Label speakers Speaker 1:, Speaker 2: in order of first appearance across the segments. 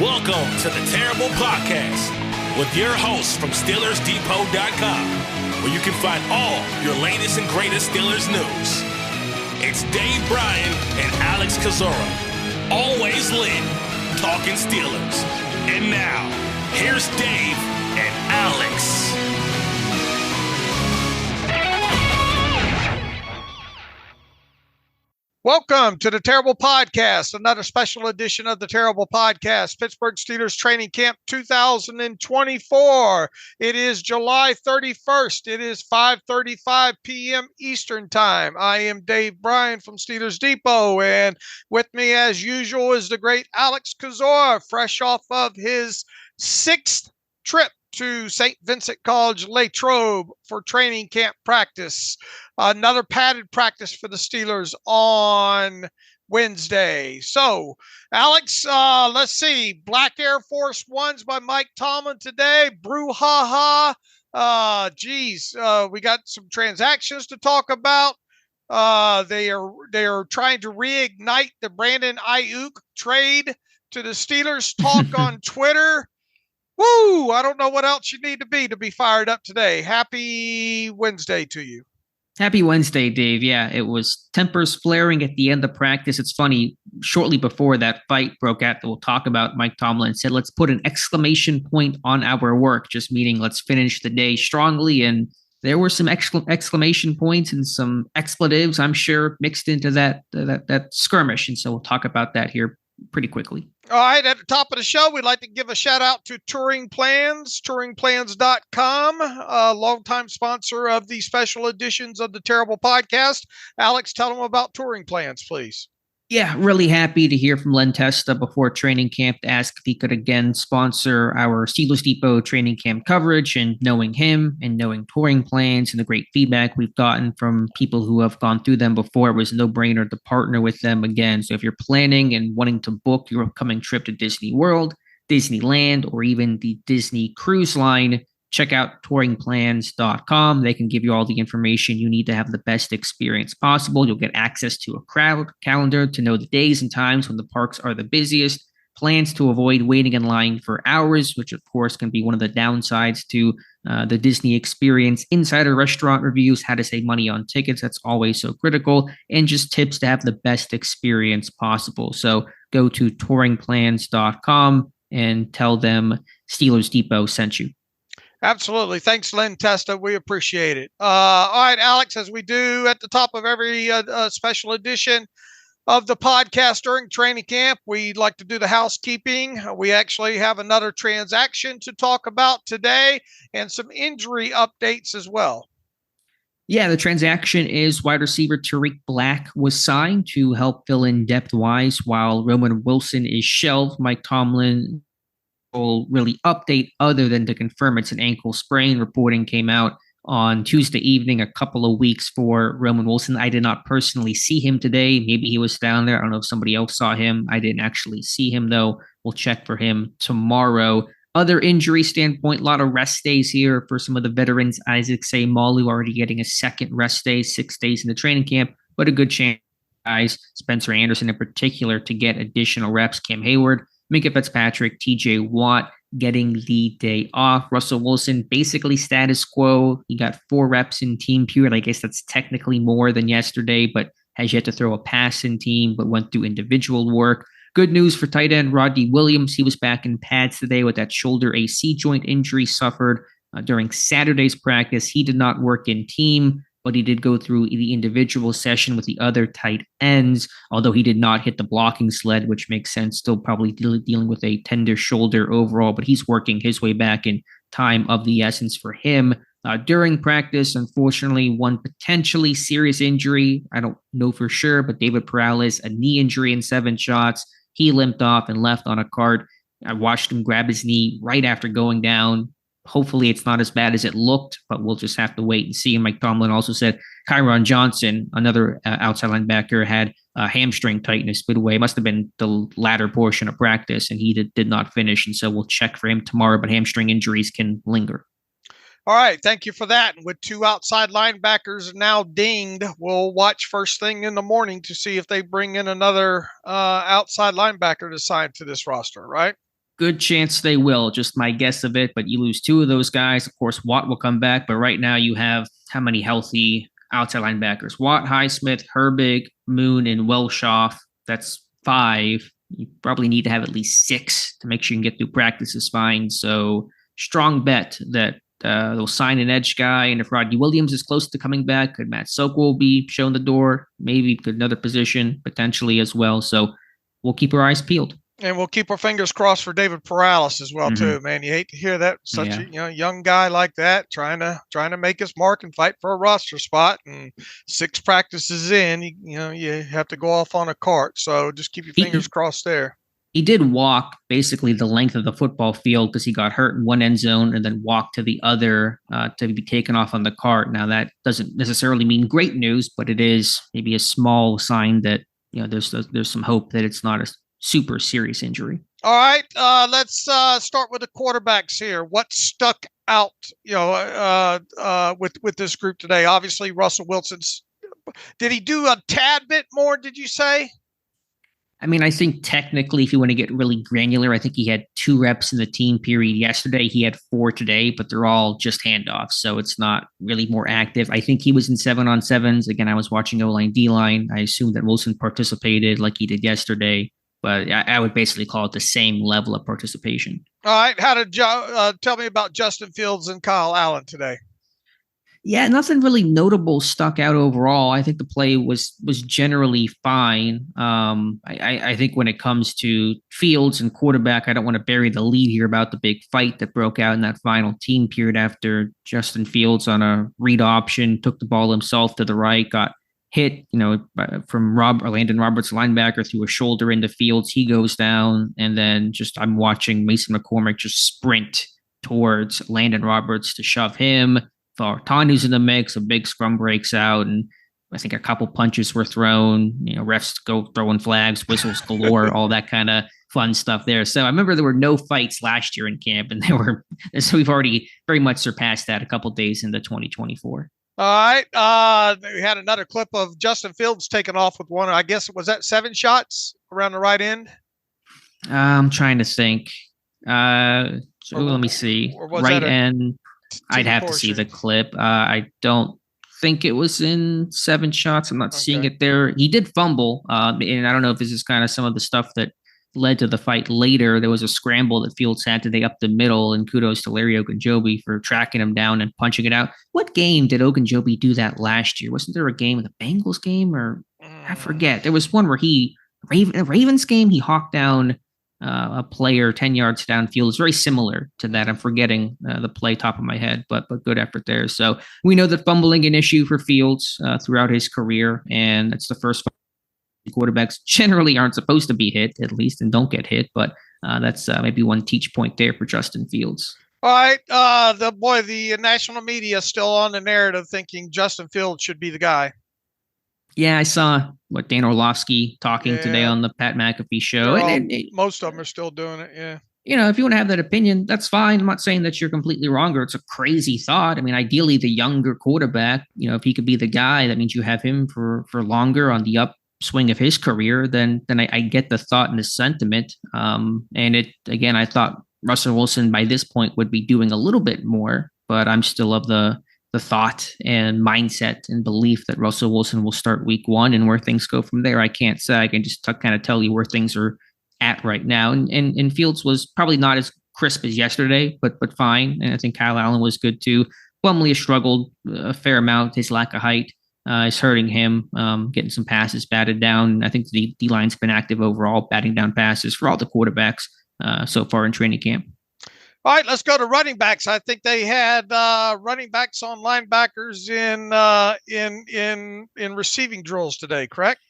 Speaker 1: Welcome to the Terrible Podcast with your hosts from SteelersDepot.com, where you can find all your latest and greatest Steelers news. It's Dave Bryan and Alex Kozora, always lit, talking Steelers. And now, here's Dave and Alex.
Speaker 2: Welcome to the Terrible Podcast, another special edition of the Terrible Podcast, Pittsburgh Steelers Training Camp 2024. It is July 31st. It is 5:35 p.m. Eastern Time. I am Dave Bryan from Steelers Depot, and with me, as usual, is the great Alex Kozora, fresh off of his sixth trip to Saint Vincent College, Latrobe for training camp practice. Another padded practice for the Steelers on Wednesday. So, Alex, let's see. Black Air Force Ones by Mike Tomlin today. Brouhaha. We got some transactions to talk about. They are trying to reignite the Brandon Ayuk trade to the Steelers talk on Twitter. Woo! I don't know what else you need to be fired up today. Happy Wednesday to you.
Speaker 3: Happy Wednesday, Dave. Yeah, it was tempers flaring at the end of practice. It's funny, shortly before that fight broke out that we'll talk about, Mike Tomlin said, let's put an exclamation point on our work, just meaning let's finish the day strongly. And there were some exclamation points and some expletives, I'm sure, mixed into that skirmish. And so we'll talk about that here pretty quickly.
Speaker 2: All right, at the top of the show, we'd like to give a shout out to Touring Plans, touringplans.com, a longtime sponsor of the special editions of the Terrible Podcast. Alex, tell them about Touring Plans, please.
Speaker 3: Yeah, really happy to hear from Len Testa before training camp to ask if he could again sponsor our Steelers Depot training camp coverage. And knowing him and knowing Touring Plans and the great feedback we've gotten from people who have gone through them before, it was a no-brainer to partner with them again. So if you're planning and wanting to book your upcoming trip to Disney World, Disneyland, or even the Disney Cruise Line, check out touringplans.com. They can give you all the information you need to have the best experience possible. You'll get access to a crowd calendar to know the days and times when the parks are the busiest, plans to avoid waiting in line for hours, which of course can be one of the downsides to the Disney experience, insider restaurant reviews, how to save money on tickets. That's always so critical, and just tips to have the best experience possible. So go to touringplans.com and tell them Steelers Depot sent you.
Speaker 2: Absolutely. Thanks, Len Testa. We appreciate it. All right, Alex, as we do at the top of every special edition of the podcast during training camp, we'd like to do the housekeeping. We actually have another transaction to talk about today and some injury updates as well.
Speaker 3: Yeah, the transaction is wide receiver Tariq Black was signed to help fill in depth-wise while Roman Wilson is shelved. Mike Tomlin really update other than to confirm it's an ankle sprain. Reporting came out on Tuesday evening, a couple of weeks for Roman Wilson. I did not personally see him today. Maybe he was down there. I don't know if somebody else saw him. I didn't actually see him, though. We'll check for him tomorrow. Other injury standpoint, a lot of rest days here for some of the veterans. Isaac Seumalo already getting a second rest day, 6 days in the training camp, but a good chance, guys, Spencer Anderson in particular, to get additional reps. Cam Hayward, Minka Fitzpatrick, TJ Watt getting the day off. Russell Wilson, basically status quo. He got 4 reps in team period. I guess that's technically more than yesterday, but has yet to throw a pass in team, but went through individual work. Good news for tight end Rodney Williams. He was back in pads today with that shoulder AC joint injury suffered during Saturday's practice. He did not work in team, but he did go through the individual session with the other tight ends, although he did not hit the blocking sled, which makes sense, still probably dealing with a tender shoulder overall, but he's working his way back in time of the essence for him. During practice, unfortunately, one potentially serious injury, I don't know for sure, but David Perales, a knee injury in 7 shots. He limped off and left on a cart. I watched him grab his knee right after going down. Hopefully it's not as bad as it looked, but we'll just have to wait and see. And Mike Tomlin also said Kyron Johnson, another outside linebacker, had hamstring tightness midway. It must have been the latter portion of practice, and he did not finish. And so we'll check for him tomorrow, but hamstring injuries can linger.
Speaker 2: All right, thank you for that. And with 2 outside linebackers now dinged, we'll watch first thing in the morning to see if they bring in another outside linebacker to sign to this roster, right?
Speaker 3: Good chance they will, just my guess of it. But you lose two of those guys. Of course, Watt will come back. But right now you have how many healthy outside linebackers? Watt, Highsmith, Herbig, Moon, and Welshoff. That's five. You probably need to have at least six to make sure you can get through practices fine. So strong bet that they'll sign an edge guy. And if Rodney Williams is close to coming back, could Matt Sokol be shown the door? Maybe another position potentially as well. So we'll keep our eyes peeled.
Speaker 2: And we'll keep our fingers crossed for David Perales as well, too, man. You hate to hear that. Such a young guy like that trying to make his mark and fight for a roster spot. And 6 practices in, you have to go off on a cart. So just keep your fingers crossed there.
Speaker 3: He did walk basically the length of the football field because he got hurt in one end zone and then walked to the other to be taken off on the cart. Now, that doesn't necessarily mean great news, but it is maybe a small sign that there's some hope that it's not a super serious injury.
Speaker 2: All right, let's start with the quarterbacks here. What stuck out, with this group today? Obviously, Russell Wilson's. Did he do a tad bit more? Did you say?
Speaker 3: I mean, I think technically, if you want to get really granular, I think he had 2 reps in the team period yesterday. He had 4 today, but they're all just handoffs, so it's not really more active. I think he was in 7-on-7s. Again, I was watching O-line, D-line. I assume that Wilson participated like he did yesterday. But I would basically call it the same level of participation.
Speaker 2: All right. How did tell me about Justin Fields and Kyle Allen today?
Speaker 3: Yeah, nothing really notable stuck out overall. I think the play was generally fine. I think when it comes to Fields and quarterback, I don't want to bury the lead here about the big fight that broke out in that final team period after Justin Fields on a read option took the ball himself to the right, got hit, from Landon Roberts, linebacker, through a shoulder into Fields. He goes down, and then I'm watching Mason McCormick just sprint towards Landon Roberts to shove him. Tanu's in the mix. A big scrum breaks out, and I think a couple punches were thrown. Refs go throwing flags, whistles galore, all that kind of fun stuff there. So I remember there were no fights last year in camp, and so we've already very much surpassed that a couple days into 2024.
Speaker 2: All right. We had another clip of Justin Fields taking off with one. I guess was that 7 shots around the right end?
Speaker 3: I'm trying to think. Let me see. Right end. I'd have to see the clip. I don't think it was in 7 shots. I'm not seeing it there. He did fumble. And I don't know if this is kind of some of the stuff that led to the fight later. There was a scramble that Fields had today up the middle, and kudos to Larry Ogunjobi for tracking him down and punching it out. What game did Ogunjobi do that last year? Wasn't there a game, the Bengals game, or I forget. There was one where Ravens game, he hawked down a player 10 yards downfield. It's very similar to that. I'm forgetting the play top of my head, but good effort there. So we know that fumbling an issue for Fields throughout his career, and it's the first quarterbacks generally aren't supposed to be hit, at least, and don't get hit. But that's maybe one teach point there for Justin Fields.
Speaker 2: All right. The national media is still on the narrative thinking Justin Fields should be the guy.
Speaker 3: Yeah, I saw Dan Orlovsky talking today on the Pat McAfee show.
Speaker 2: Most of them are still doing it, yeah.
Speaker 3: If you want to have that opinion, that's fine. I'm not saying that you're completely wrong or it's a crazy thought. I mean, ideally, the younger quarterback, if he could be the guy, that means you have him for longer on the upswing of his career. Then I get the thought and the sentiment. I thought Russell Wilson by this point would be doing a little bit more, but I'm still of the thought and mindset and belief that Russell Wilson will start week 1, and where things go from there, I can't say. I can just kind of tell you where things are at right now. And Fields was probably not as crisp as yesterday, but fine. And I think Kyle Allen was good too. Plumlee has struggled a fair amount. His lack of height is hurting him, getting some passes batted down. I think the D-line's been active overall, batting down passes for all the quarterbacks so far in training camp.
Speaker 2: All right, let's go to running backs. I think they had running backs on linebackers in receiving drills today, correct?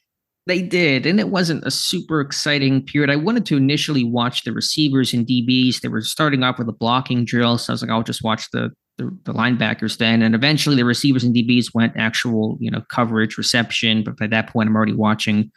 Speaker 3: They did, and it wasn't a super exciting period. I wanted to initially watch the receivers and DBs. They were starting off with a blocking drill, so I was like, I'll just watch the linebackers then. And eventually the receivers and DBs went actual, coverage, reception. But by that point, I'm already watching,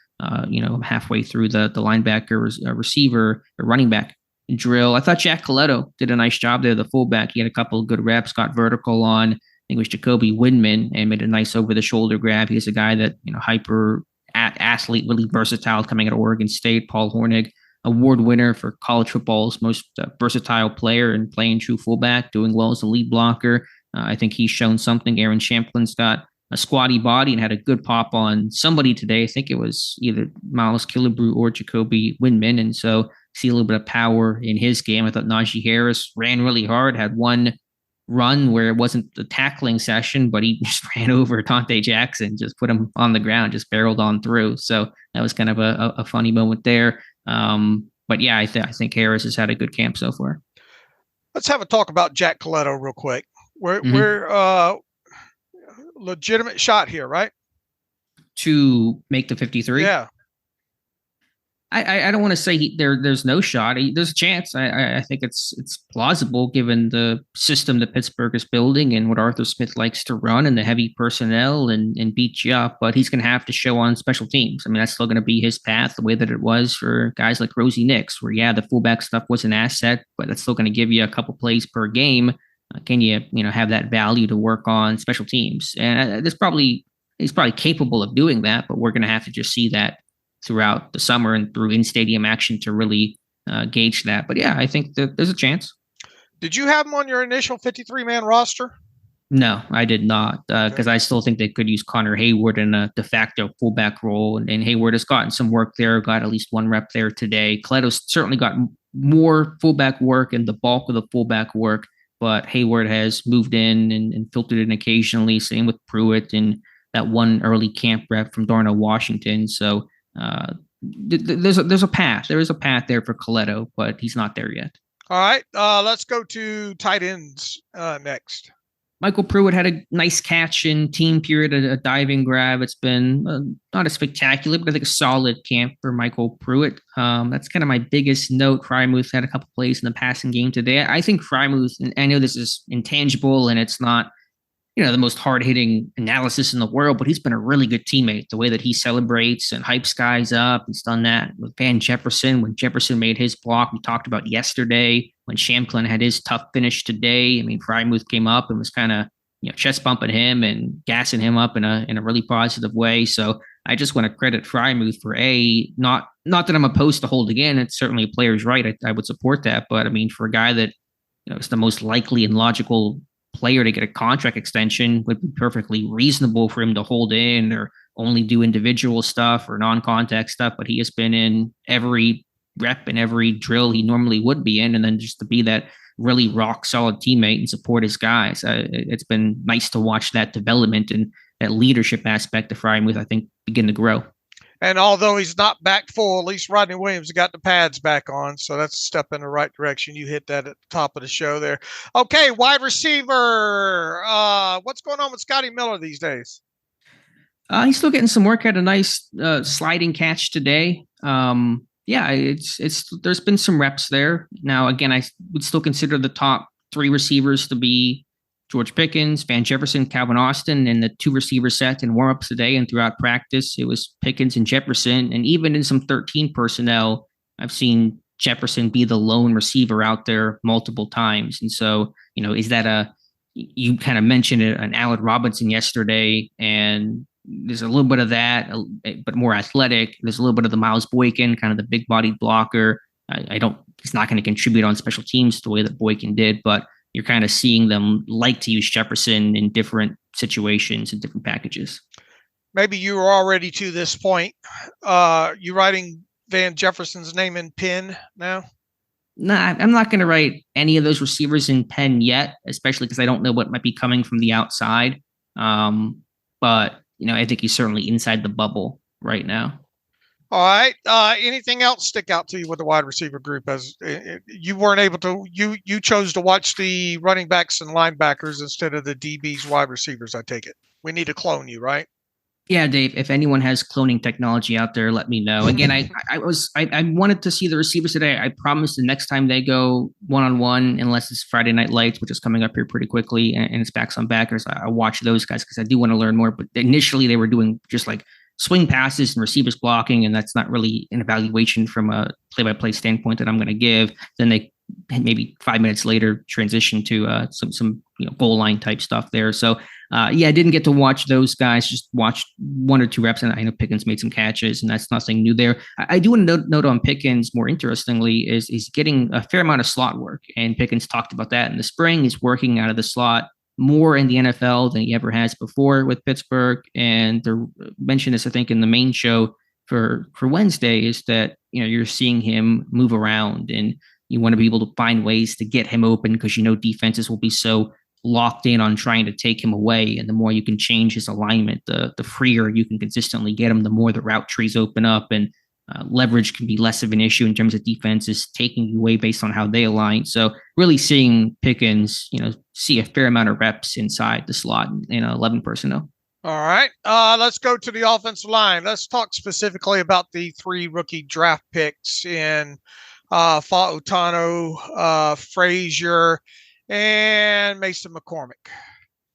Speaker 3: halfway through the linebacker, receiver, or running back drill. I thought Jack Coletto did a nice job there, the fullback. He had a couple of good reps, got vertical on, I think it was Jacoby Windman, and made a nice over-the-shoulder grab. He's a guy that, hyper athlete, really versatile, coming out of Oregon State. Paul Hornig award winner for college football's most versatile player and playing true fullback, doing well as a lead blocker. I think he's shown something. Aaron Champlin's got a squatty body and had a good pop on somebody today. I think it was either Miles Killebrew or Jacoby Windman. And so see a little bit of power in his game. I thought Najee Harris ran really hard, had one run where it wasn't the tackling session, but he just ran over Dante Jackson, just put him on the ground, just barreled on through. So that was kind of a funny moment there. But yeah, I think Harris has had a good camp so far.
Speaker 2: Let's have a talk about Jack Coletto real quick. We're legitimate shot here, right?
Speaker 3: To make the 53.
Speaker 2: Yeah.
Speaker 3: I don't want to say there's no shot. There's a chance. I think it's plausible given the system that Pittsburgh is building and what Arthur Smith likes to run and the heavy personnel and beat you up. But he's going to have to show on special teams. I mean, that's still going to be his path, the way that it was for guys like Rosie Nix, where the fullback stuff was an asset, but that's still going to give you a couple plays per game. Can you have that value to work on special teams? And he's probably capable of doing that, but we're going to have to just see that throughout the summer and through in-stadium action to really gauge that. But yeah, I think that there's a chance. Did you have him on your initial 53-man roster? No, I did not, because I still think they could use Connor Hayward in a de facto fullback role. And Hayward has gotten some work there, got at least one rep there today. Coletto's certainly got more fullback work and the bulk of the fullback work, but Hayward has moved in and filtered in occasionally. Same with Pruitt and that one early camp rep from Darnell Washington. So there's a path. There is a path there for Coletto, but he's not there yet.
Speaker 2: All right. Let's go to tight ends next.
Speaker 3: Michael Pruitt had a nice catch in team period, a diving grab. It's been not as spectacular, but I think a solid camp for Michael Pruitt. That's kind of my biggest note. Frymuth had a couple plays in the passing game today. I think Frymuth, and I know this is intangible and it's not, the most hard-hitting analysis in the world, but he's been a really good teammate. The way that he celebrates and hypes guys up, he's done that with Van Jefferson. When Jefferson made his block, we talked about yesterday. When Shamklin had his tough finish today, I mean, Frymuth came up and was kind of, chest bumping him and gassing him up in a really positive way. So I just want to credit Frymuth for not that I'm opposed to holding in. It's certainly a player's right. I would support that, but I mean, for a guy that is the most likely and logical player to get a contract extension, would be perfectly reasonable for him to hold in or only do individual stuff or non-contact stuff, but he has been in every rep and every drill he normally would be in, and then just to be that really rock solid teammate and support his guys. It's been nice to watch that development and that leadership aspect of Frymuth, I think, begin to grow. And although he's not back full, at least Rodney Williams got the pads back on. So that's a step in the right direction. You hit that at the top of the show there. Okay, wide receiver. What's going on with Scotty Miller these days? He's still getting some work. Had a nice sliding catch today. There's been some reps there. Now, again, I would still consider the top three receivers to be George Pickens, Van Jefferson, Calvin Austin, and the two receiver set in warmups today and throughout practice, it was Pickens and Jefferson. And even in some 13 personnel, I've seen Jefferson be the lone receiver out there multiple times. And so, is that you kind of mentioned it, an Allen Robinson yesterday, and there's a little bit of that, but more athletic. There's a little bit of the Miles Boykin, kind of the big bodied blocker. He's not going to contribute on special teams the way that Boykin did, but you're kind of seeing them like to use Jefferson in different situations and different packages. Maybe you were already to this point. You writing Van Jefferson's name in pen now? No, I'm not going to write any of those receivers in pen yet, especially because I don't know what might be coming from the outside. But, I think he's certainly inside the bubble right now. All right. Anything else stick out to you with the wide receiver group? As you weren't able to, you chose to watch the running backs and linebackers instead of the DBs, wide receivers. I take it. We need to clone you, right? Yeah, Dave. If anyone has cloning technology out there, let me know. Again, I wanted to see the receivers today. I promised the next time they go one-on-one, unless it's Friday Night Lights, which is coming up here pretty quickly, and it's Backs on Backers, I watch those guys because I do want to learn more. But initially, they were doing just like swing passes and receivers blocking, and that's not really an evaluation from a play-by-play standpoint that I'm going to give. Then they maybe 5 minutes later transition to some goal line type stuff there. So I didn't get to watch those guys, just watched 1 or 2 reps, and I know Pickens made some catches, and that's nothing new there. I do want to note on Pickens, more interestingly, is he's getting a fair amount of slot work, and Pickens talked about that in the spring. He's working out of the slot more in the NFL than he ever has before with Pittsburgh, and they mentioned this, I think, in the main show for Wednesday, is that you're seeing him move around, and you want to be able to find ways to get him open because defenses will be so locked in on trying to take him away. And the more you can change his alignment, the freer you can consistently get him, the more the route trees open up, and leverage can be less of an issue in terms of defenses taking you away based on how they align. So really seeing Pickens, see a fair amount of reps inside the slot in 11 personnel.
Speaker 2: All right. Let's go to the offensive line. Let's talk specifically about the 3 rookie draft picks in Fautanu, Frazier, and Mason McCormick.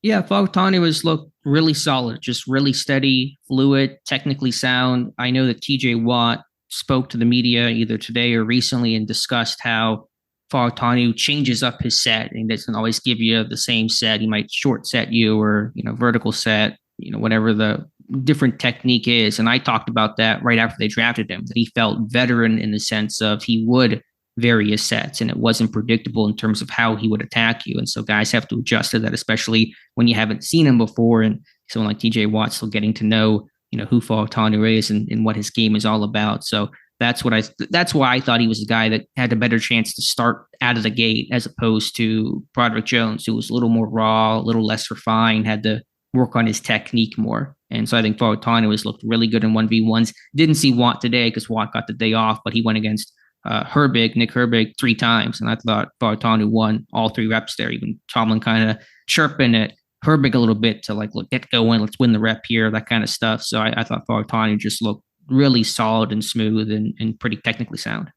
Speaker 3: Yeah, Fautanu has looked really solid, just really steady, fluid, technically sound. I know that TJ Watt spoke to the media either today or recently and discussed how Fautanu changes up his set and doesn't always give you the same set. He might short set you or, vertical set, whatever the different technique is. And I talked about that right after they drafted him, that he felt veteran in the sense of he would vary his sets and it wasn't predictable in terms of how he would attack you. And so guys have to adjust to that, especially when you haven't seen him before. And someone like TJ Watt still getting to know, who Fautanu is and what his game is all about. So that's why I thought he was a guy that had a better chance to start out of the gate as opposed to Broderick Jones, who was a little more raw, a little less refined, had to work on his technique more. And so I think Fautanu has looked really good in 1v1s. Didn't see Watt today because Watt got the day off, but he went against Nick Herbig 3 times. And I thought Fautanu won all 3 reps there. Even Tomlin kind of chirping at Herbig a little bit to look, get going, let's win the rep here, that kind of stuff. So I thought Fautanu just looked really solid and smooth and pretty technically sound.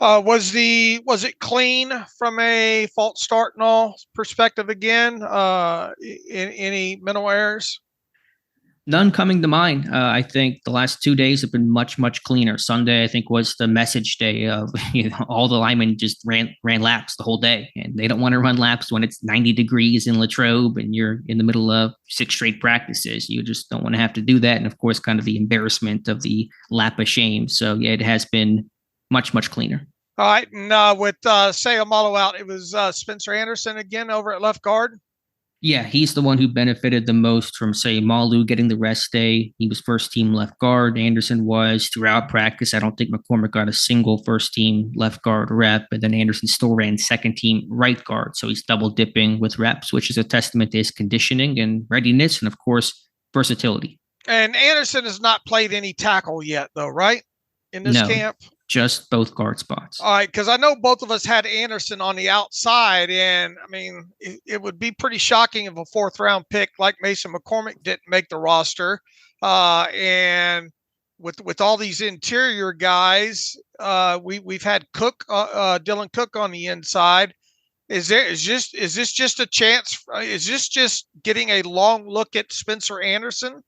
Speaker 2: Was it clean from a false start and all perspective again? Any mental errors?
Speaker 3: None coming to mind. I think the last 2 days have been much, much cleaner. Sunday, I think, was the message day of all the linemen just ran laps the whole day, and they don't want to run laps when it's 90 degrees in Latrobe and you're in the middle of 6 straight practices. You just don't want to have to do that, and of course, kind of the embarrassment of the lap of shame. So yeah, it has been much, much cleaner.
Speaker 2: All right, and with Sayamalo out, it was Spencer Anderson again over at left guard.
Speaker 3: Yeah, he's the one who benefited the most from, say, Malu getting the rest day. He was first team left guard. Anderson was throughout practice. I don't think McCormick got a single first team left guard rep. And then Anderson still ran second team right guard. So he's double dipping with reps, which is a testament to his conditioning and readiness and, of course, versatility.
Speaker 2: And Anderson has not played any tackle yet, though, right? In this camp?
Speaker 3: Just both guard spots.
Speaker 2: All right, because I know both of us had Anderson on the outside, and I mean, it would be pretty shocking if a 4th round pick like Mason McCormick didn't make the roster. And with all these interior guys, we've had Cook, Dylan Cook on the inside. Is this just a chance? Is this just getting a long look at Spencer Anderson?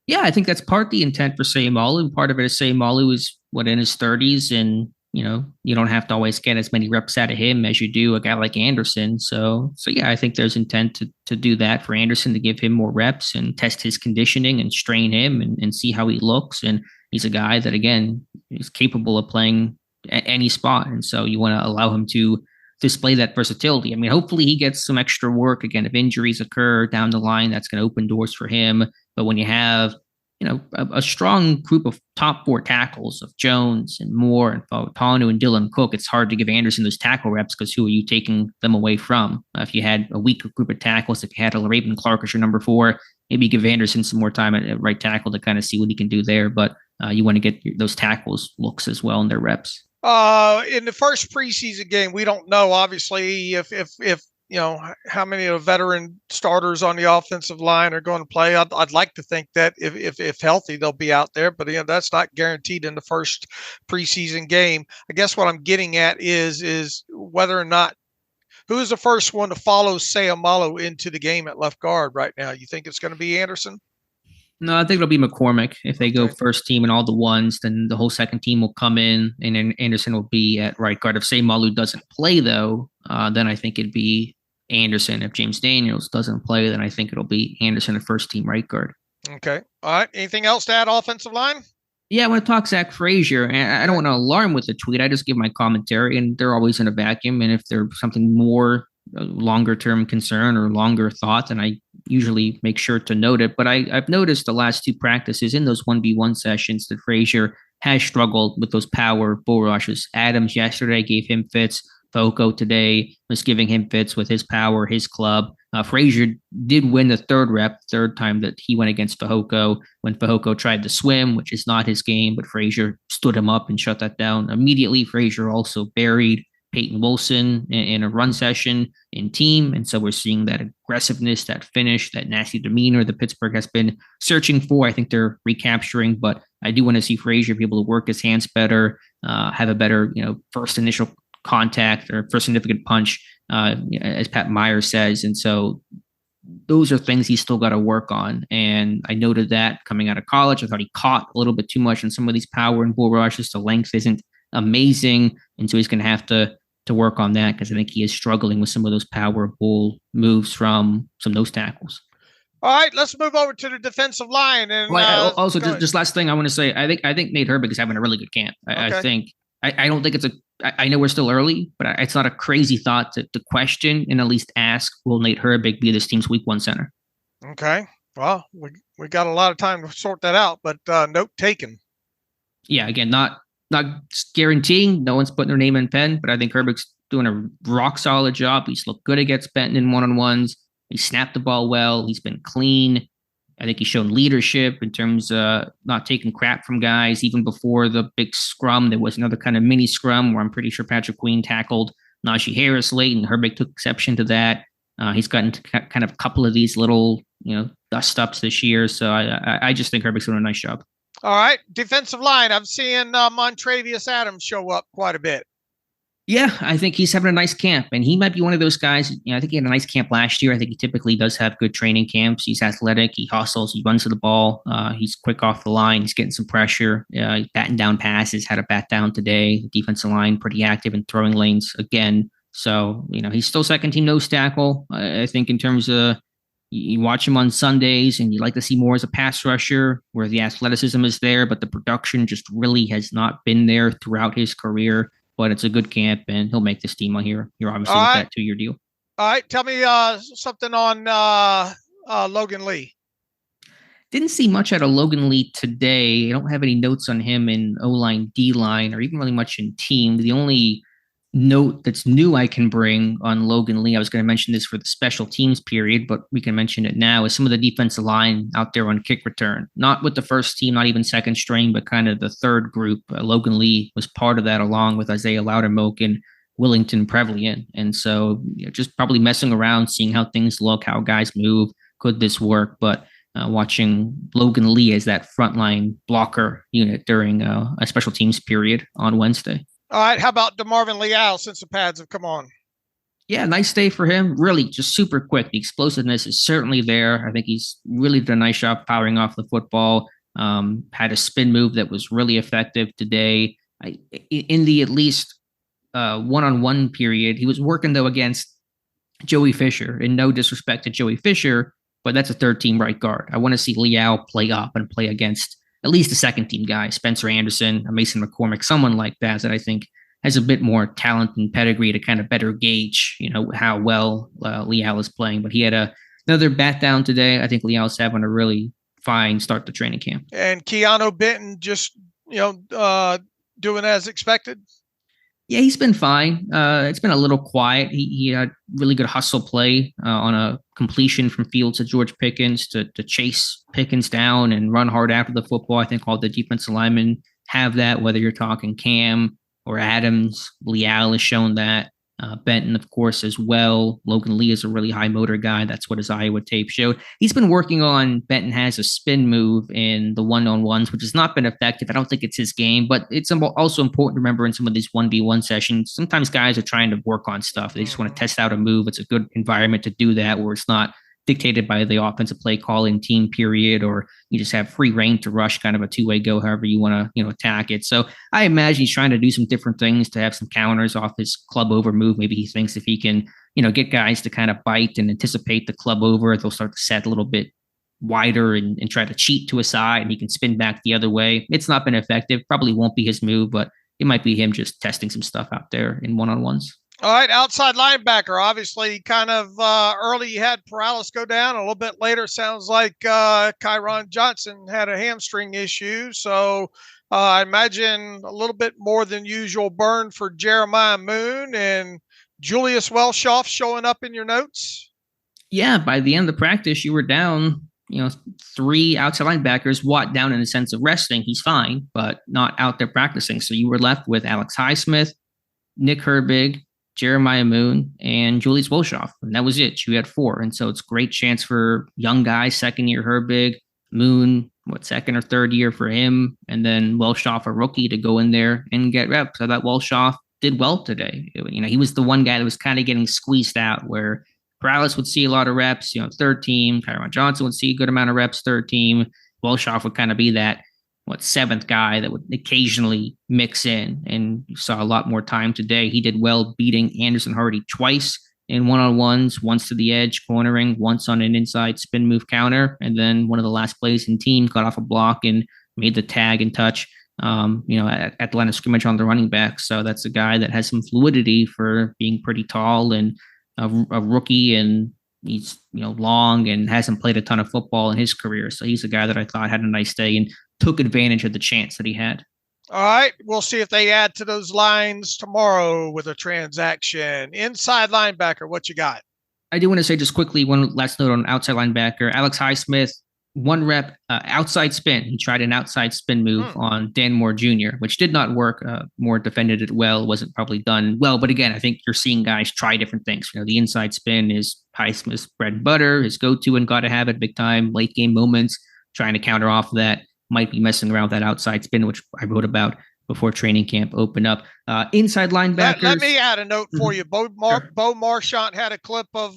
Speaker 3: Yeah, I think that's part the intent for Sayamalu. Part of it is Sayamalu is in his 30s, and you don't have to always get as many reps out of him as you do a guy like Anderson. So yeah, I think there's intent to do that for Anderson, to give him more reps and test his conditioning and strain him and see how he looks. And he's a guy that, again, is capable of playing at any spot, and so you want to allow him to display that versatility. I mean, hopefully he gets some extra work. Again, if injuries occur down the line, that's going to open doors for him. But when you have, a strong group of top 4 tackles of Jones and Moore and Fautanu and Dylan Cook, it's hard to give Anderson those tackle reps because who are you taking them away from? If you had a weaker group of tackles, if you had a Raven Clark as your number 4, maybe give Anderson some more time at right tackle to kind of see what he can do there. But you want to get those tackles looks as well in their reps.
Speaker 2: In the first preseason game, we don't know, obviously, if how many of the veteran starters on the offensive line are going to play. I'd like to think that if healthy, they'll be out there, but that's not guaranteed in the first preseason game. I guess what I'm getting at is whether or not, who is the first one to follow Sayamalo into the game at left guard right now? You think it's going to be Anderson?
Speaker 3: No, I think it'll be McCormick. If they go first team and all the ones, then the whole second team will come in, and then Anderson will be at right guard. If Sayamalu doesn't play, though, then I think it'd be Anderson. If James Daniels doesn't play, then I think it'll be Anderson at first team right guard.
Speaker 2: Okay. All right. Anything else to add offensive line?
Speaker 3: Yeah, I want to talk Zach Frazier, and I don't want to alarm with the tweet. I just give my commentary, and they're always in a vacuum. And if there's something more longer term concern or longer thought, then I usually make sure to note it. But I've noticed the last two practices in those 1v1 sessions that Frazier has struggled with those power bull rushes. Adams yesterday gave him fits. Fehoko today was giving him fits with his power, his club. Frazier did win the third time that he went against Fehoko when Fehoko tried to swim, which is not his game, but Frazier stood him up and shut that down. Immediately, Frazier also buried Peyton Wilson in a run session in team. And so we're seeing that aggressiveness, that finish, that nasty demeanor that Pittsburgh has been searching for. I think they're recapturing, but I do want to see Frazier be able to work his hands better, have a better, first initial contact or first significant punch, as Pat Meyer says. And so those are things he's still got to work on. And I noted that coming out of college, I thought he caught a little bit too much in some of these power and bull rushes. The length isn't amazing. And so he's going to have to work on that because I think he is struggling with some of those power bull moves from some nose tackles.
Speaker 2: All right, let's move over to the defensive line. And
Speaker 3: also, just last thing I want to say, I think Nate Herbig is having a really good camp.
Speaker 2: Okay.
Speaker 3: I don't think I know we're still early, but it's not a crazy thought to question and at least ask, will Nate Herbig be this team's week one center?
Speaker 2: Okay. Well, we got a lot of time to sort that out, but note taken.
Speaker 3: Yeah, again, not guaranteeing. No one's putting their name in pen, but I think Herbig's doing a rock solid job. He's looked good against Benton in one-on-ones. He snapped the ball well. He's been clean. I think he's shown leadership in terms of not taking crap from guys. Even before the big scrum, there was another kind of mini scrum where I'm pretty sure Patrick Queen tackled Najee Harris late, and Herbig took exception to that. He's gotten to kind of a couple of these little, dust ups this year. So I just think Herbig's doing a nice job.
Speaker 2: All right. Defensive line. I'm seeing Montravius Adams show up quite a bit.
Speaker 3: Yeah, I think he's having a nice camp, and he might be one of those guys. I think he had a nice camp last year. I think he typically does have good training camps. He's athletic. He hustles. He runs to the ball. He's quick off the line. He's getting some pressure. He's batting down passes. Had a bat down today. The defensive line pretty active in throwing lanes again. So, he's still second team nose tackle. I think in terms of you watch him on Sundays and you like to see more as a pass rusher where the athleticism is there, but the production just really has not been there throughout his career. But it's a good camp, and he'll make this team on here. You're obviously with that 2-year deal.
Speaker 2: All right. Tell me something on Logan Lee.
Speaker 3: Didn't see much out of Logan Lee today. I don't have any notes on him in O-line, D-line, or even really much in team. The only note that's new I can bring on Logan Lee, I was going to mention this for the special teams period, but we can mention it now, is some of the defensive line out there on kick return. Not with the first team, not even second string, but kind of the third group. Logan Lee was part of that along with Isaiah Loudermilk and Willington Prevlian. And so just probably messing around, seeing how things look, how guys move. Could this work? But watching Logan Lee as that frontline blocker unit during a special teams period on Wednesday.
Speaker 2: All right. How about DeMarvin Leal since the pads have come on?
Speaker 3: Yeah, nice day for him. Really just super quick. The explosiveness is certainly there. I think he's really done a nice job powering off the football. Had a spin move that was really effective today. In the at least one-on-one period, he was working, though, against Joey Fisher. And no disrespect to Joey Fisher, but that's a third-team right guard. I want to see Leal play up and play against at least a second-team guy, Spencer Anderson, Mason McCormick, someone like that I think has a bit more talent and pedigree to kind of better gauge, how well Leal is playing. But he had another bat down today. I think Leal's having a really fine start to training camp.
Speaker 2: And Keanu Benton just, doing as expected?
Speaker 3: Yeah, he's been fine. It's been a little quiet. He had really good hustle play on a completion from Fields to George Pickens to chase Pickens down and run hard after the football. I think all the defensive linemen have that, whether you're talking Cam or Adams. Leal has shown that. Benton, of course, as well. Logan Lee is a really high motor guy. That's what his Iowa tape showed. He's been working on, Benton has a spin move in the one-on-ones, which has not been effective. I don't think it's his game, but it's also important to remember in some of these 1v1 sessions, sometimes guys are trying to work on stuff. They just want to test out a move. It's a good environment to do that where it's not dictated by the offensive play call in team period, or you just have free reign to rush, kind of a two-way go, however you want to, attack it. So I imagine he's trying to do some different things to have some counters off his club over move. Maybe he thinks if he can, get guys to kind of bite and anticipate the club over, they'll start to set a little bit wider and try to cheat to a side, and he can spin back the other way. It's not been effective. Probably won't be his move, but it might be him just testing some stuff out there in one-on-ones.
Speaker 2: All right, outside linebacker. Obviously, kind of early you had Paralysis go down. A little bit later, sounds like Kyron Johnson had a hamstring issue. So I imagine a little bit more than usual burn for Jeremiah Moon and Julius Welshoff showing up in your notes.
Speaker 3: Yeah, by the end of the practice, you were down, 3 outside linebackers. Watt down in the sense of resting. He's fine, but not out there practicing. So you were left with Alex Highsmith, Nick Herbig, Jeremiah Moon, and Julius Welshoff. And that was it. You had 4. And so it's a great chance for young guys, second year Herbig, Moon, second or third year for him, and then Welshoff, a rookie, to go in there and get reps. I thought Welshoff did well today. He was the one guy that was kind of getting squeezed out, where Paralysis would see a lot of reps, third team. Kyron Johnson would see a good amount of reps, third team. Welshoff would kind of be that, 7th guy that would occasionally mix in. And you saw a lot more time today. He did well beating Anderson Hardy twice in one-on-ones, once to the edge, cornering, once on an inside spin move counter. And then one of the last plays in team got off a block and made the tag and touch, at the line of scrimmage on the running back. So that's a guy that has some fluidity for being pretty tall and a rookie, and he's long and hasn't played a ton of football in his career. So he's a guy that I thought had a nice day and took advantage of the chance that he had.
Speaker 2: All right, we'll see if they add to those lines tomorrow with a transaction. Inside linebacker, what you got?
Speaker 3: I do want to say just quickly one last note on outside linebacker. Alex Highsmith, 1 rep outside spin. He tried an outside spin move on Dan Moore Jr., which did not work. Moore defended it well. Wasn't probably done well. But again, I think you're seeing guys try different things. The inside spin is Highsmith's bread and butter, his go-to, and got to have it big time, late game moments, trying to counter off that. Might be messing around with that outside spin, which I wrote about before training camp opened up. Inside linebackers.
Speaker 2: Let me add a note for you. Bo Marchant had a clip of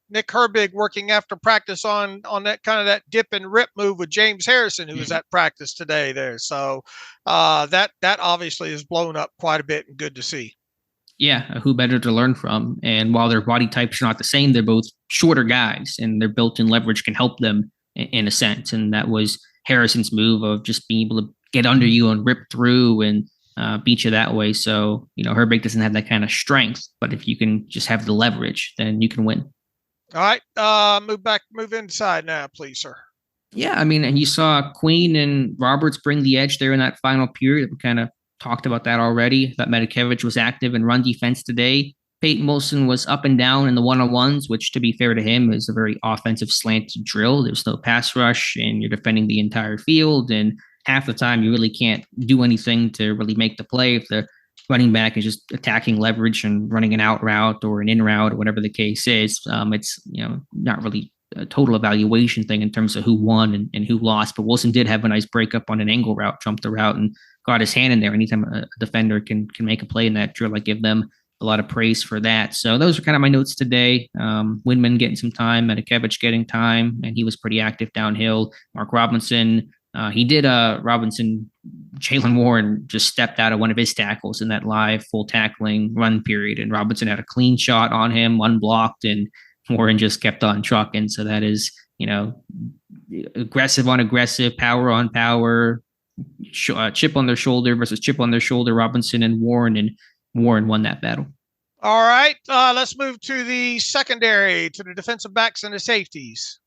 Speaker 2: Nick Herbig working after practice on that kind of that dip and rip move with James Harrison, who was at practice today there. So that obviously has blown up quite a bit, and good to see.
Speaker 3: Yeah, who better to learn from? And while their body types are not the same, they're both shorter guys, and their built-in leverage can help them in a sense. And that was Harrison's move of just being able to get under you and rip through and beat you that way. So, Herbig doesn't have that kind of strength, but if you can just have the leverage, then you can win.
Speaker 2: All right. Move inside now, please, sir.
Speaker 3: Yeah. And you saw Queen and Roberts bring the edge there in that final period. We kind of talked about that already. That Medikevich was active in run defense today. Peyton Wilson was up and down in the one-on-ones, which, to be fair to him, is a very offensive slanted drill. There's no pass rush, and you're defending the entire field. And half the time, you really can't do anything to really make the play if the running back is just attacking leverage and running an out route or an in route or whatever the case is. It's not really a total evaluation thing in terms of who won and who lost. But Wilson did have a nice breakup on an angle route, jumped the route, and got his hand in there. Anytime a defender can make a play in that drill, I give them a lot of praise for that. So those are kind of my notes today. Windman getting some time, Medikevich getting time, and he was pretty active downhill. Mark Robinson, Robinson, Jalen Warren just stepped out of one of his tackles in that live full tackling run period, and Robinson had a clean shot on him, unblocked, and Warren just kept on trucking. So that is, aggressive on aggressive, power on power, chip on their shoulder versus chip on their shoulder, Robinson and Warren won that battle.
Speaker 2: All right. Let's move to the secondary, to the defensive backs and the safeties.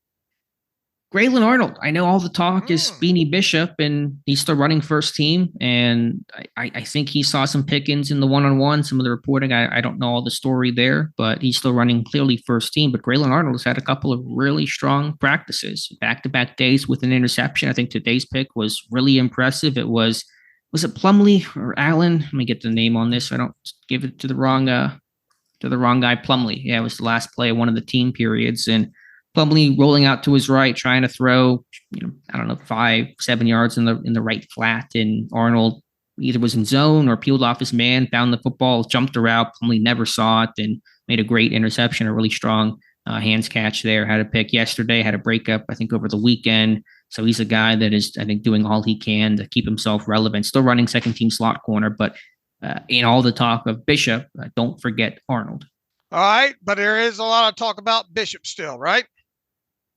Speaker 3: Graylan Arnold. I know all the talk is Beanie Bishop, and he's still running first team. And I think he saw some pickings in the one-on-one, some of the reporting. I don't know all the story there, but he's still running clearly first team. But Graylan Arnold has had a couple of really strong practices, back-to-back days with an interception. I think today's pick was really impressive. It was it Plumlee or Allen? Let me get the name on this so I don't give it to the wrong guy. Plumlee. Yeah, it was the last play of one of the team periods, and Plumlee rolling out to his right, trying to throw, 5-7 yards in the right flat, and Arnold either was in zone or peeled off his man, found the football, jumped the route. Plumlee never saw it, and made a great interception, a really strong hands catch there, had a pick yesterday, had a breakup, I think, over the weekend. So he's a guy that is, I think, doing all he can to keep himself relevant. Still running second team slot corner, but in all the talk of Bishop, don't forget Arnold.
Speaker 2: All right, but there is a lot of talk about Bishop still, right?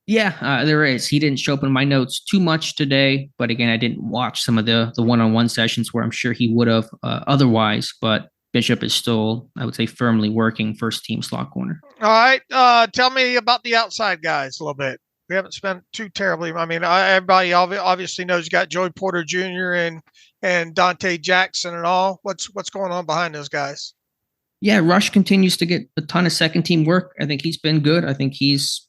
Speaker 3: Yeah, there is. He didn't show up in my notes too much today, but again, I didn't watch some of the one-on-one sessions where I'm sure he would have otherwise. But Bishop is still, I would say, firmly working first team slot corner.
Speaker 2: All right, tell me about the outside guys a little bit. We haven't spent too terribly. I mean, everybody obviously knows you got Joey Porter Jr. and Dante Jackson and all. What's going on behind those guys?
Speaker 3: Yeah, Rush continues to get a ton of second team work. I think he's been good. I think he's,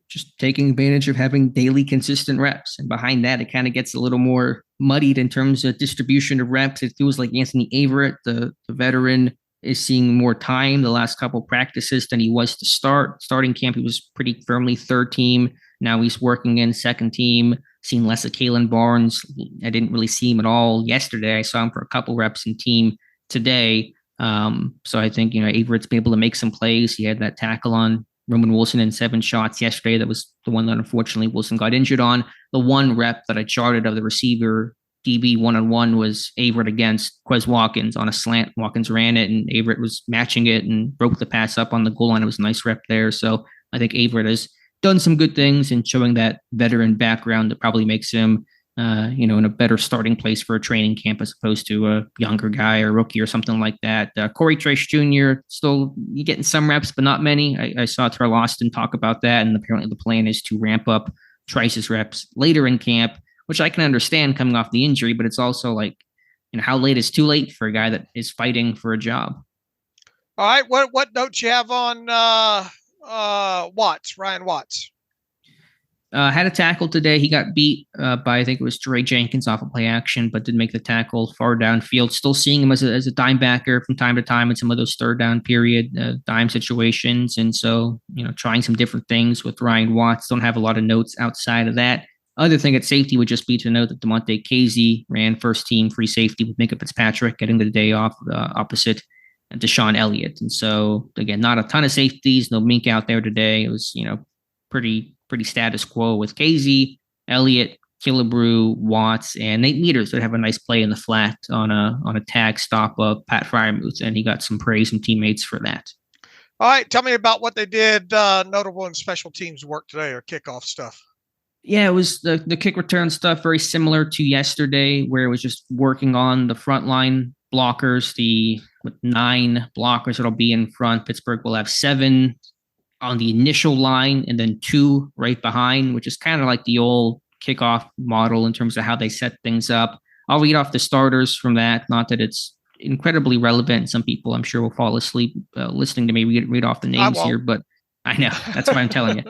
Speaker 3: just taking advantage of having daily consistent reps. And behind that, it kind of gets a little more muddied in terms of distribution of reps. It feels like Anthony Averett, the veteran, is seeing more time the last couple practices than he was to start. Starting camp, he was pretty firmly third team. Now he's working in second team. Seen less of Kalen Barnes. I didn't really see him at all yesterday. I saw him for a couple reps in team today. So I think, Averett's been able to make some plays. He had that tackle on Roman Wilson in 7 shots yesterday. That was the one that unfortunately Wilson got injured on. The one rep that I charted of the receiver DB one-on-one was Averett against Quez Watkins on a slant. Watkins ran it and Averett was matching it and broke the pass up on the goal line. It was a nice rep there. So I think Averett has done some good things and showing that veteran background that probably makes him in a better starting place for a training camp as opposed to a younger guy or rookie or something like that. Corey Trice Jr. still getting some reps, but not many. I saw Terrell Austin talk about that, and apparently the plan is to ramp up Trice's reps later in camp, which I can understand coming off the injury, but it's also like, how late is too late for a guy that is fighting for a job?
Speaker 2: All right, what notes you have on Ryan Watts?
Speaker 3: Had a tackle today. He got beat by, I think it was Dre Jenkins off of play action, but did make the tackle far downfield. Still seeing him as a dime backer from time to time in some of those third down period dime situations. And so, trying some different things with Ryan Watts. Don't have a lot of notes outside of that. Other thing at safety would just be to note that DeMonte Casey ran first team free safety with Micah Fitzpatrick, getting the day off opposite Deshaun Elliott. And so, again, not a ton of safeties, no Mink out there today. It was, pretty status quo with Casey, Elliott, Killebrew, Watts, and Nate Meters that have a nice play in the flat on a tag stop of Pat Fryermuth, and he got some praise from teammates for that.
Speaker 2: All right, tell me about what they did notable in special teams work today or kickoff stuff.
Speaker 3: Yeah, it was the kick return stuff, very similar to yesterday, where it was just working on the front line blockers, with 9 blockers that'll be in front. Pittsburgh will have 7 on the initial line and then 2 right behind, which is kind of like the old kickoff model in terms of how they set things up. I'll read off the starters from that. Not that it's incredibly relevant. Some people, I'm sure, will fall asleep listening to me read off the names here, but I know that's what I'm telling you.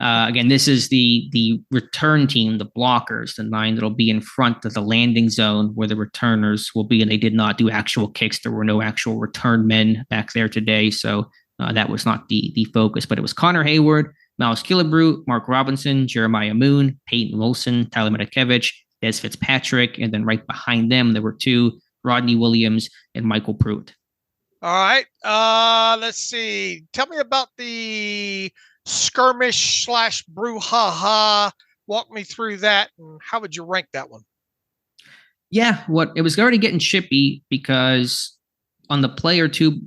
Speaker 3: Again, this is the return team, the blockers, the 9 that'll be in front of the landing zone where the returners will be, and they did not do actual kicks. There were no actual return men back there today, so that was not the focus, but it was Connor Hayward, Miles Killebrew, Mark Robinson, Jeremiah Moon, Peyton Wilson, Tyler Matakevich, Des Fitzpatrick, and then right behind them, there were 2, Rodney Williams and Michael Pruitt.
Speaker 2: All right. Let's see. Tell me about the skirmish / brouhaha. Walk me through that, and how would you rank that one?
Speaker 3: Yeah, it was already getting chippy because on the play or two,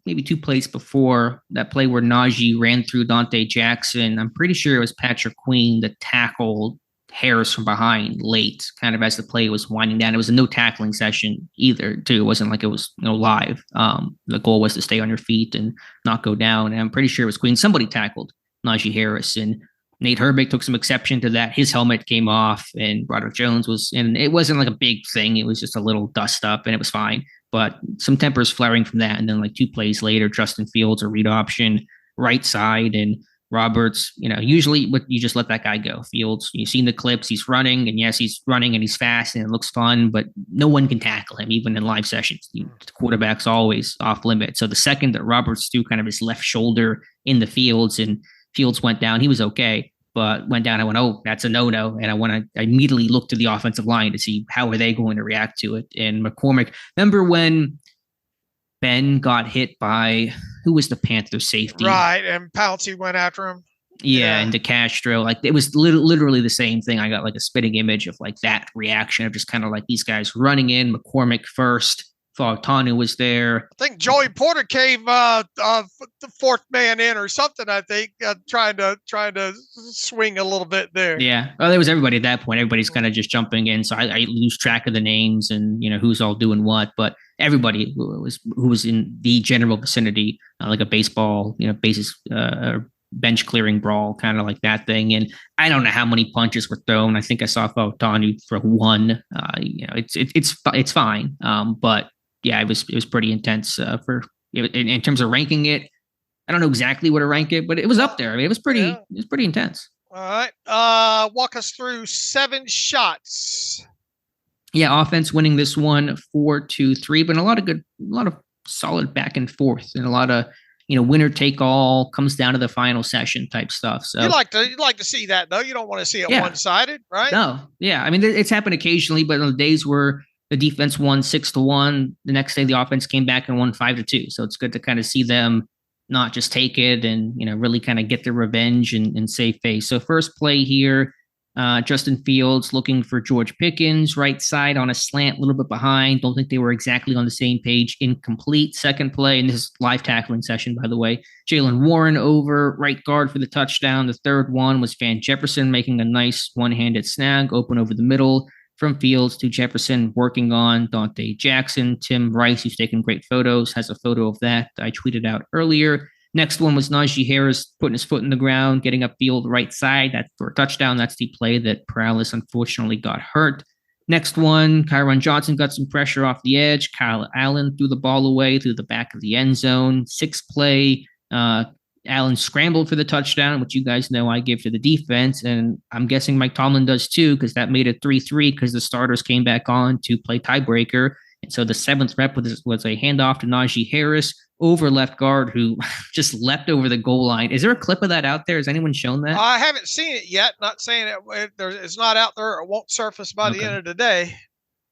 Speaker 3: maybe 2 plays before that play where Najee ran through Dante Jackson, I'm pretty sure it was Patrick Queen that tackled Harris from behind late, kind of as the play was winding down. It was a no tackling session either, too. It wasn't like it was live. The goal was to stay on your feet and not go down. And I'm pretty sure it was Queen. Somebody tackled Najee Harris, and Nate Herbig took some exception to that. His helmet came off, and Broderick Jones and it wasn't like a big thing. It was just a little dust up, and it was fine. But some tempers flaring from that. And then 2 plays later, Justin Fields, a read option, right side, and Roberts, usually you just let that guy go. Fields, you've seen the clips, he's running, and yes, he's running and he's fast and it looks fun, but no one can tackle him, even in live sessions. The quarterback's always off limit. So the second that Roberts threw kind of his left shoulder in the Fields and Fields went down, he was okay, but went down, I went, oh, that's a no-no. And I immediately looked to the offensive line to see how are they going to react to it. And McCormick, remember when Ben got hit by, who was the Panthers safety?
Speaker 2: Right, and Pouncey went after him.
Speaker 3: Yeah, and DeCastro, like it was literally the same thing. I got like a spitting image of like that reaction of just kind of like these guys running in. McCormick first, Fautanu was there.
Speaker 2: I think Joey Porter came the fourth man in or something. I think trying to swing a little bit there.
Speaker 3: Yeah, well, there was everybody at that point. Everybody's kind of just jumping in, so I lose track of the names and who's all doing what. But everybody who was in the general vicinity, like a baseball, bases. Bench clearing brawl, kind of like that thing. And I don't know how many punches were thrown. I think I saw Fautanu throw one. It's fine. But yeah, it was pretty intense in terms of ranking it. I don't know exactly where to rank it, but it was up there. I mean, it was pretty intense.
Speaker 2: All right. Walk us through 7 shots.
Speaker 3: Yeah, offense winning this one 4-2-3, but a lot of solid back and forth and a lot of winner take all, comes down to the final session type stuff. So
Speaker 2: you like to see that though. You don't want to see it one-sided, right?
Speaker 3: No, yeah. I mean, it's happened occasionally, but on the days where the defense won 6-1, the next day the offense came back and won 5-2. So it's good to kind of see them not just take it and really kind of get their revenge and save face. So first play here, Justin Fields looking for George Pickens, right side on a slant, a little bit behind. Don't think they were exactly on the same page. Incomplete. Second play, and this is live tackling session, by the way. Jaylen Warren over, right guard for the touchdown. The third one was Van Jefferson making a nice one-handed snag, open over the middle from Fields to Jefferson, working on Dante Jackson. Tim Rice, who's taking great photos, has a photo of that I tweeted out earlier. Next one was Najee Harris putting his foot in the ground, getting upfield right side. That's for a touchdown. That's the play that Perales unfortunately got hurt. Next one, Kyron Johnson got some pressure off the edge. Kyle Allen threw the ball away through the back of the end zone. Sixth play, Allen scrambled for the touchdown, which you guys know I give to the defense. And I'm guessing Mike Tomlin does too, because that made it 3-3 because the starters came back on to play tiebreaker. And so the seventh rep was a handoff to Najee Harris over left guard, who just leapt over the goal line. Is there a clip of that out there? Has anyone shown that?
Speaker 2: I haven't seen it yet. Not saying it's not out there. It won't surface by the end of the day.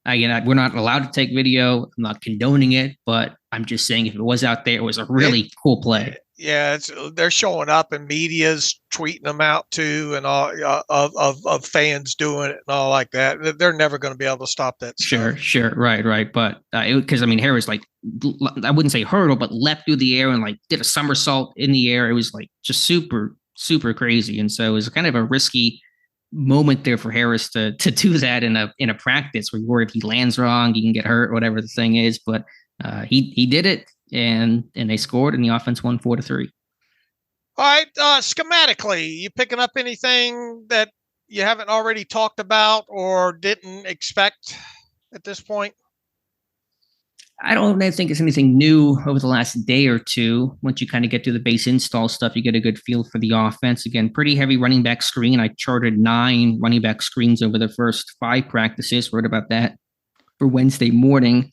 Speaker 3: Again, we're not allowed to take video. I'm not condoning it, but I'm just saying if it was out there, it was a really cool play.
Speaker 2: Yeah, they're showing up and media's tweeting them out too, and all of fans doing it and all like that. They're never going to be able to stop that.
Speaker 3: Sure, right. But because Harris, like, I wouldn't say hurdle, but leapt through the air and like did a somersault in the air. It was like just super, super crazy, and so it was kind of a risky moment there for Harris to do that in a practice where you're worried if he lands wrong, he can get hurt, whatever the thing is. But he did it. And they scored, and the offense won 4-3.
Speaker 2: All right, schematically, you picking up anything that you haven't already talked about or didn't expect at this point?
Speaker 3: I don't think it's anything new over the last day or two. Once you kind of get to the base install stuff, you get a good feel for the offense. Again, pretty heavy running back screen. I charted 9 running back screens over the first 5 practices. Wrote about that for Wednesday morning.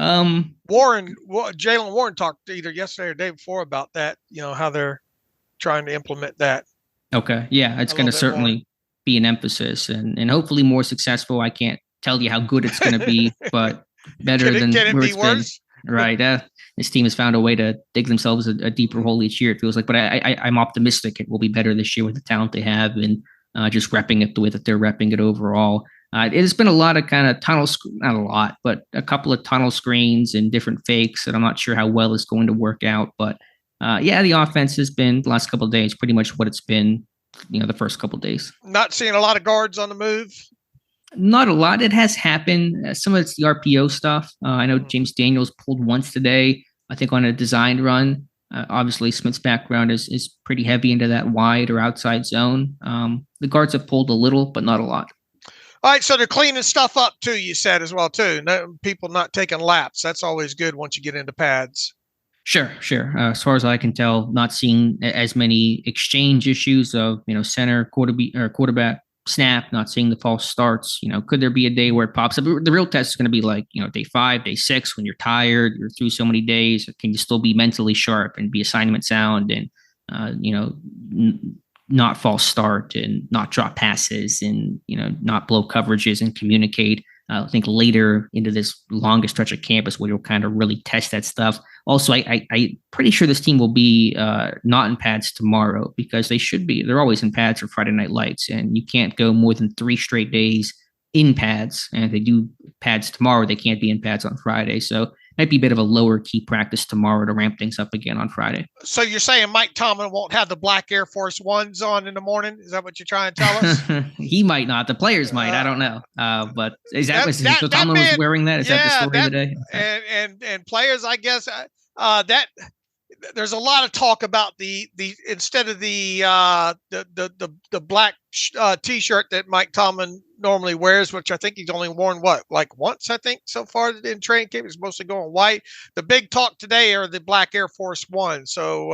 Speaker 2: Jaylen Warren talked either yesterday or the day before about that, how they're trying to implement that.
Speaker 3: Okay. Yeah, it's going to certainly be an emphasis and hopefully more successful. I can't tell you how good it's going to be, but better than where it's been. Right. This team has found a way to dig themselves a deeper hole each year, it feels like, but I'm optimistic it will be better this year with the talent they have and just repping it the way that they're repping it overall. It has been a lot of kind of not a lot, but a couple of tunnel screens and different fakes that I'm not sure how well it's going to work out. But the offense has been the last couple of days pretty much what it's been, the first couple of days.
Speaker 2: Not seeing a lot of guards on the move?
Speaker 3: Not a lot. It has happened. Some of it's the RPO stuff. I know James Daniels pulled once today, I think on a designed run. Obviously, Smith's background is pretty heavy into that wide or outside zone. The guards have pulled a little, but not a lot.
Speaker 2: All right, so they're cleaning stuff up too, you said as well too. No, people not taking laps. That's always good once you get into pads.
Speaker 3: Sure. As far as I can tell, not seeing as many exchange issues of center, quarterback snap. Not seeing the false starts. Could there be a day where it pops up? The real test is going to be like day 5, day 6 when you're tired, you're through so many days. Can you still be mentally sharp and be assignment sound and not false start and not drop passes and, not blow coverages and communicate. I think later into this longest stretch of campus where you'll kind of really test that stuff. Also, I'm pretty sure this team will be not in pads tomorrow because they should be. They're always in pads for Friday Night Lights, and you can't go more than 3 straight days in pads. And if they do pads tomorrow, they can't be in pads on Friday. So might be a bit of a lower key practice tomorrow to ramp things up again on Friday.
Speaker 2: So you're saying Mike Tomlin won't have the black Air Force Ones on in the morning? Is that what you're trying to tell us?
Speaker 3: He might not. The players might. I don't know. But is so Tomlin was wearing that? Is that the story today?
Speaker 2: And players, I guess, that there's a lot of talk about the instead of the black T-shirt that Mike Tomlin normally wears, which I think he's only worn once, I think, so far in training camp. He's mostly going white. The big talk today are the black Air Force One. So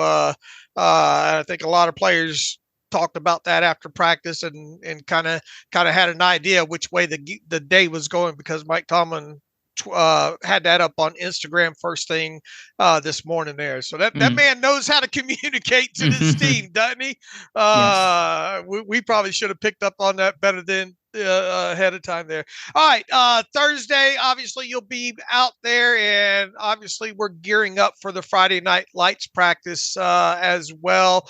Speaker 2: I think a lot of players talked about that after practice and kind of had an idea which way the day was going because Mike Tomlin had that up on Instagram first thing this morning there. So that man knows how to communicate to this team, doesn't he? Yes. We probably should have picked up on that better than ahead of time there. All right. Thursday, obviously you'll be out there, and obviously we're gearing up for the Friday Night Lights practice as well.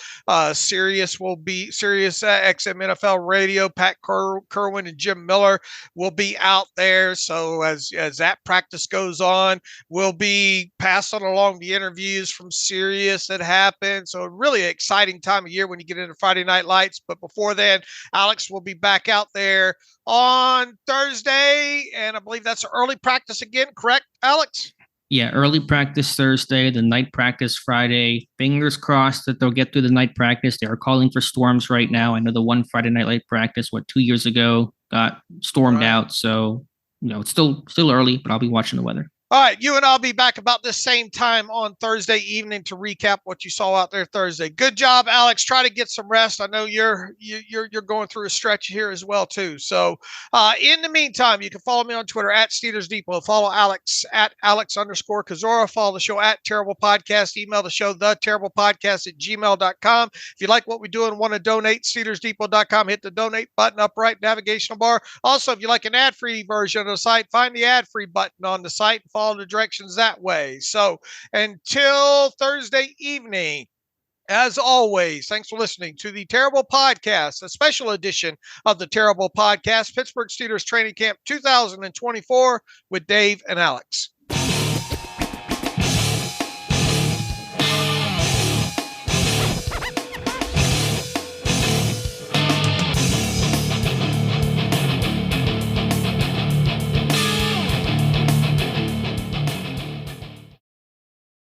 Speaker 2: Sirius XM NFL Radio, Pat Kerwin and Jim Miller will be out there. So as that practice goes on, we'll be passing along the interviews from Sirius that happen. So really exciting time of year when you get into Friday Night Lights. But before then, Alex will be back out there on Thursday, and I believe that's early practice again, correct, Alex?
Speaker 3: Yeah, early practice Thursday, the night practice Friday. Fingers crossed that they'll get through the night practice. They are calling for storms right now. I know the one Friday night light practice, 2 years ago, got stormed out. So, it's still early, but I'll be watching the weather.
Speaker 2: All right, you and I'll be back about this same time on Thursday evening to recap what you saw out there Thursday. Good job, Alex. Try to get some rest. I know you're going through a stretch here as well too. So, in the meantime, you can follow me on Twitter at Steelers Depot. Follow Alex at Alex_Kozora. Follow the show at Terrible Podcast. Email the show theterriblepodcast@gmail.com. If you like what we do and want to donate, SteelersDepot.com. Hit the donate button up right navigational bar. Also, if you like an ad-free version of the site, find the ad-free button on the site. Follow the directions that way. So until Thursday evening, as always, thanks for listening to the Terrible Podcast, a special edition of the Terrible Podcast, Pittsburgh Steelers Training Camp 2024 with Dave and Alex.